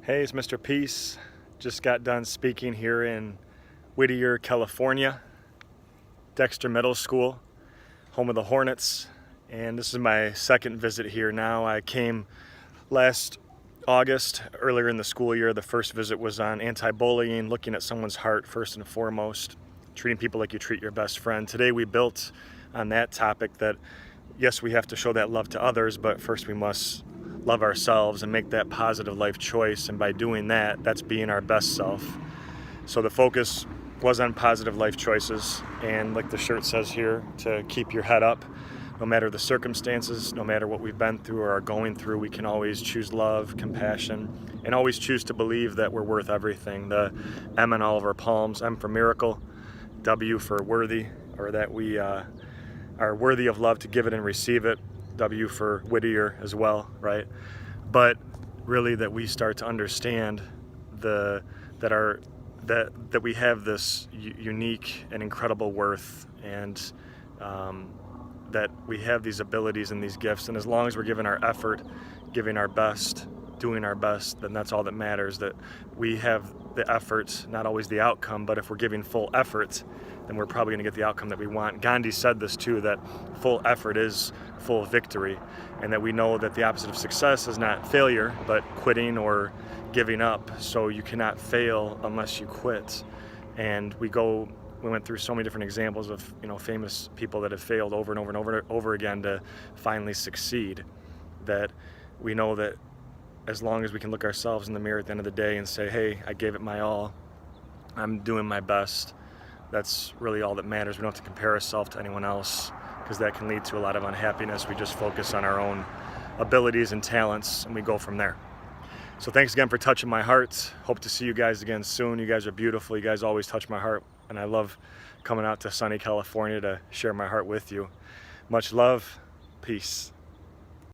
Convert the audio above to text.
Hey, it's Mr. Peace. Just got done speaking here in Whittier, California, Dexter Middle School, home of the Hornets. And this is my second visit here now. I came last August, earlier in the school year. The first visit was on anti-bullying, looking at someone's heart first and foremost, treating people like you treat your best friend. Today we built on that topic that, yes, we have to show that love to others, but first we must love ourselves and make that positive life choice. And by doing that, that's being our best self. So the focus was on positive life choices. And like the shirt says here, to keep your head up. No matter the circumstances, no matter what we've been through or are going through, we can always choose love, compassion, and always choose to believe that we're worth everything. The M in all of our palms, M for miracle, W for worthy, or that we are worthy of love to give it and receive it. W for Whittier as well, right? But really that we start to understand that we have this unique and incredible worth, and that we have these abilities and these gifts, and as long as we're giving our effort, giving our best, doing our best, then that's all that matters. That we have the effort, not always the outcome, but if we're giving full effort, then we're probably going to get the outcome that we want. Gandhi said this too, that full effort is full victory, and that we know that the opposite of success is not failure, but quitting or giving up. So you cannot fail unless you quit. And we went through so many different examples of famous people that have failed over and over and over again to finally succeed. That we know that as long as we can look ourselves in the mirror at the end of the day and say, hey, I gave it my all, I'm doing my best, that's really all that matters. We don't have to compare ourselves to anyone else, because that can lead to a lot of unhappiness. We just focus on our own abilities and talents, and we go from there. So thanks again for touching my heart. Hope to see you guys again soon. You guys are beautiful. You guys always touch my heart, and I love coming out to sunny California to share my heart with you. Much love. Peace.